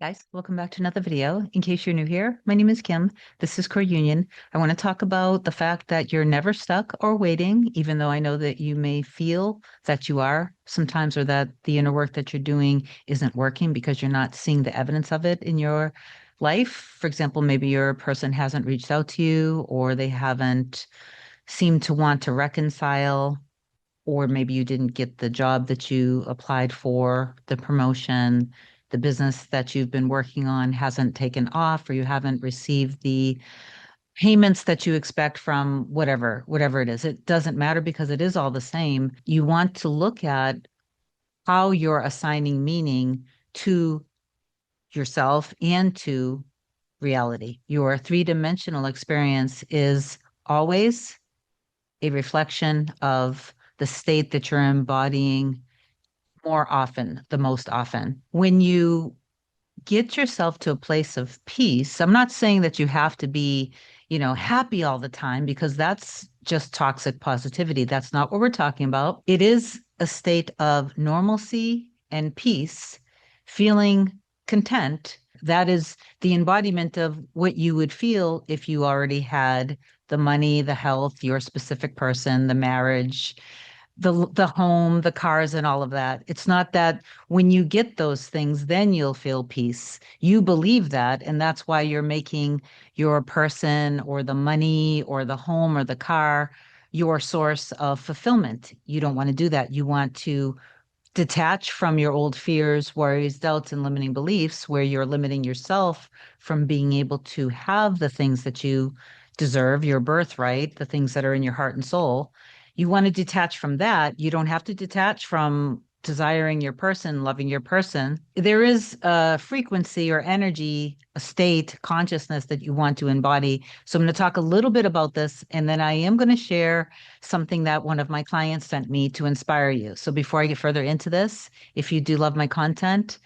Guys, welcome back to another video. In case you're new here, my name is Kim. This is Core Union. I want to talk about the fact that you're never stuck or waiting, even though I know that you may feel that you are sometimes, or that the inner work that you're doing isn't working because you're not seeing the evidence of it in your life. For example, maybe your person hasn't reached out to you, or they haven't seemed to want to reconcile, or maybe you didn't get the job that you applied for, the promotion, the business that you've been working on hasn't taken off, or you haven't received the payments that you expect from whatever it is. It doesn't matter because it is all the same. You want to look at how you're assigning meaning to yourself and to reality. Your three-dimensional experience is always a reflection of the state that you're embodying more often, the most often. When you get yourself to a place of peace, I'm not saying that you have to be, happy all the time, because that's just toxic positivity. That's not what we're talking about. It is a state of normalcy and peace, feeling content. That is the embodiment of what you would feel if you already had the money, the health, your specific person, the marriage, the home, the cars, and all of that. It's not that when you get those things, then you'll feel peace. You believe that, and that's why you're making your person or the money or the home or the car your source of fulfillment. You don't want to do that. You want to detach from your old fears, worries, doubts, and limiting beliefs, where you're limiting yourself from being able to have the things that you deserve, your birthright, the things that are in your heart and soul. You want to detach from that. You don't have to detach from desiring your person, loving your person. There is a frequency or energy, a state, consciousness that you want to embody. So I'm going to talk a little bit about this, and then I am going to share something that one of my clients sent me to inspire you. So before I get further into this, if you do love my content,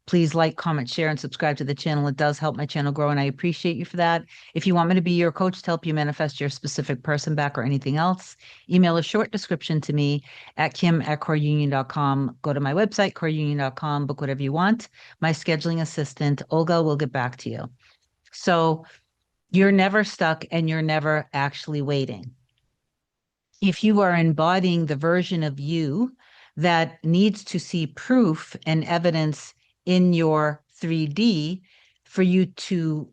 please like, comment, share, and subscribe to the channel. It does help my channel grow, and I appreciate you for that. If you want me to be your coach to help you manifest your specific person back or anything else, email a short description to me at kim@coreunion.com. Go to my website, coreunion.com, book whatever you want. My scheduling assistant, Olga, will get back to you. So you're never stuck and you're never actually waiting. If you are embodying the version of you that needs to see proof and evidence in your 3D for you to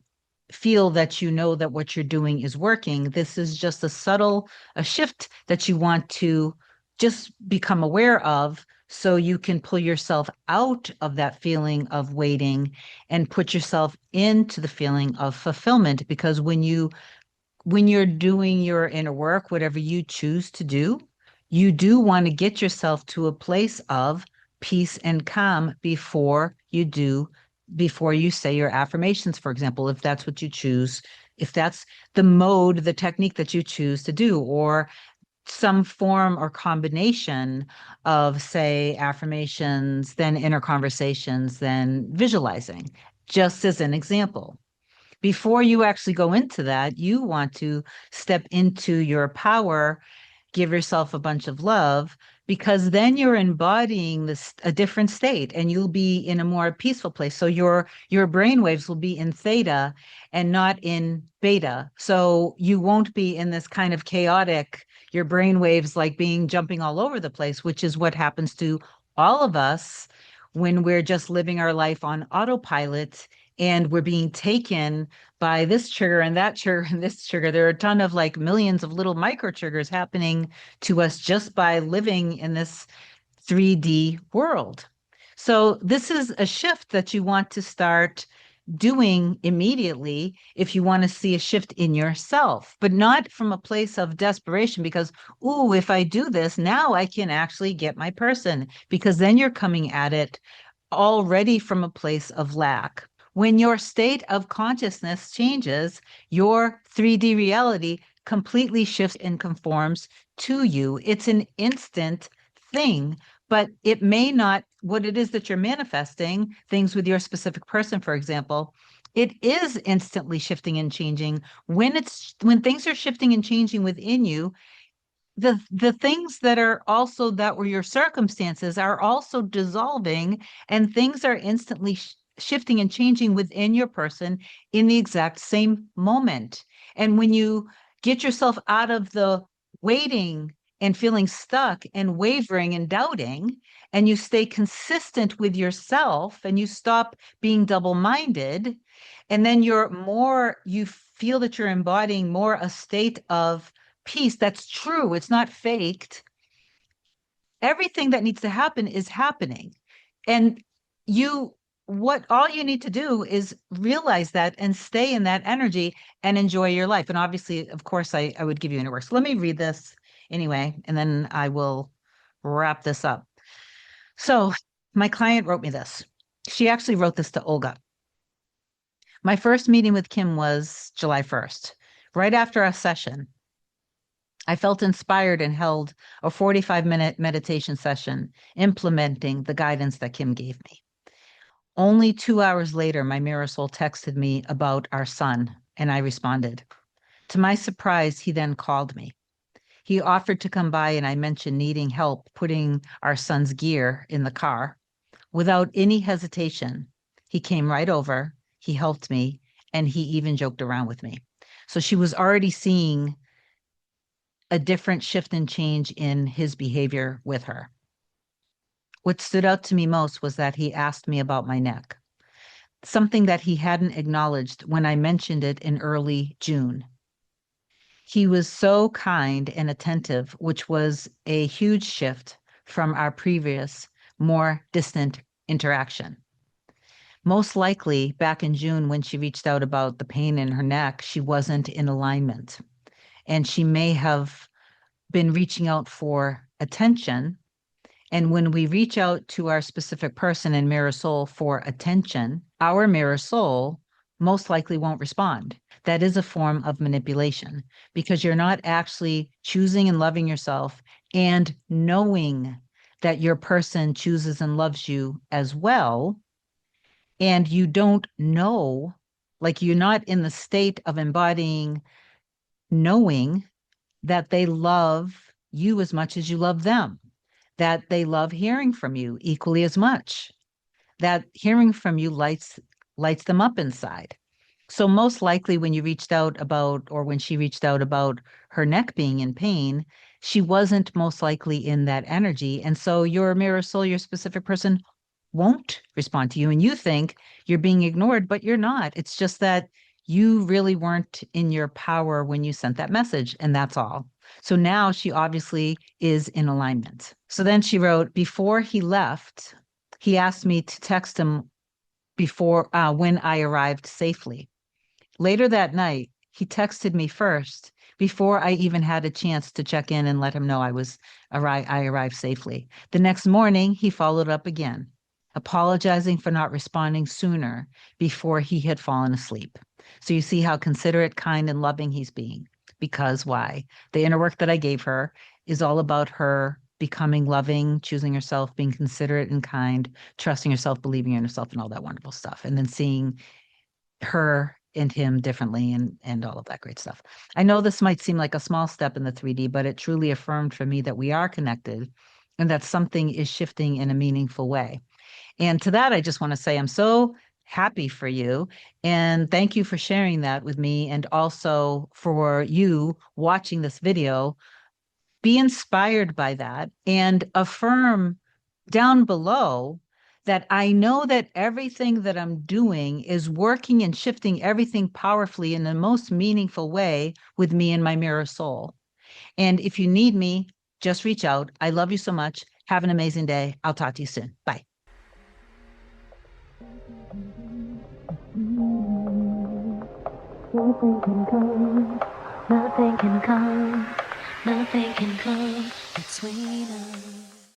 feel that you know that what you're doing is working, this is just a shift that you want to just become aware of, so you can pull yourself out of that feeling of waiting and put yourself into the feeling of fulfillment. Because when you're doing your inner work, whatever you choose to do, you do want to get yourself to a place of peace and calm before you say your affirmations, for example, if that's what you choose, if that's the mode, the technique that you choose to do, or some form or combination of, say, affirmations, then inner conversations, then visualizing, just as an example. Before you actually go into that, you want to step into your power, give yourself a bunch of love, because then you're embodying this a different state, and you'll be in a more peaceful place. So your brain waves will be in theta and not in beta. So you won't be in this kind of chaotic, your brain waves like being jumping all over the place, which is what happens to all of us when we're just living our life on autopilot, and we're being taken by this trigger and that trigger and this trigger. There are a ton of like millions of little micro triggers happening to us just by living in this 3D world. So this is a shift that you want to start doing immediately if you want to see a shift in yourself, but not from a place of desperation because, ooh, if I do this, now I can actually get my person, because then you're coming at it already from a place of lack. When your state of consciousness changes, your 3D reality completely shifts and conforms to you. It's an instant thing, but it may not, what it is that you're manifesting, things with your specific person, for example, it is instantly shifting and changing. When things are shifting and changing within you, the things that were your circumstances are also dissolving, and things are instantly shifting and changing within your person in the exact same moment. And when you get yourself out of the waiting and feeling stuck and wavering and doubting, and you stay consistent with yourself and you stop being double-minded, and then you feel that you're embodying more a state of peace that's true, it's not faked. Everything that needs to happen is happening. And all you need to do is realize that and stay in that energy and enjoy your life. And obviously, of course, I would give you an work. So let me read this anyway, and then I will wrap this up. So my client wrote me this. She actually wrote this to Olga. My first meeting with Kim was July 1st. Right after our session, I felt inspired and held a 45-minute meditation session implementing the guidance that Kim gave me. Only 2 hours later, my mirror soul texted me about our son, and I responded. To my surprise, he then called me. He offered to come by, and I mentioned needing help putting our son's gear in the car. Without any hesitation, he came right over, he helped me, and he even joked around with me. So she was already seeing a different shift and change in his behavior with her. What stood out to me most was that he asked me about my neck, something that he hadn't acknowledged when I mentioned it in early June. He was so kind and attentive, which was a huge shift from our previous, more distant interaction. Most likely, back in June, when she reached out about the pain in her neck, she wasn't in alignment. And she may have been reaching out for attention. And when we reach out to our specific person in mirror soul for attention, our mirror soul most likely won't respond. That is a form of manipulation because you're not actually choosing and loving yourself and knowing that your person chooses and loves you as well. And you don't know, like you're not in the state of embodying knowing that they love you as much as you love them, that they love hearing from you equally as much, that hearing from you lights them up inside. So most likely when you reached out about, or when she reached out about her neck being in pain, she wasn't most likely in that energy. And so your mirror soul, your specific person won't respond to you. And you think you're being ignored, but you're not. It's just that you really weren't in your power when you sent that message. And that's all. So now she obviously is in alignment. So then she wrote, before he left, he asked me to text him before when I arrived safely. Later that night, he texted me first before I even had a chance to check in and let him know I arrived safely. The next morning, he followed up again, apologizing for not responding sooner before he had fallen asleep. So you see how considerate, kind, and loving he's being. Because why? The inner work that I gave her is all about her becoming loving, choosing herself, being considerate and kind, trusting herself, believing in herself, and all that wonderful stuff. And then seeing her and him differently and all of that great stuff. I know this might seem like a small step in the 3D, but it truly affirmed for me that we are connected and that something is shifting in a meaningful way. And to that, I just want to say I'm so happy for you. And thank you for sharing that with me. And also for you watching this video, be inspired by that and affirm down below that I know that everything that I'm doing is working and shifting everything powerfully in the most meaningful way with me and my mirror soul. And if you need me, just reach out. I love you so much. Have an amazing day. I'll talk to you soon. Bye. Nothing can come, nothing can come, nothing can come between us.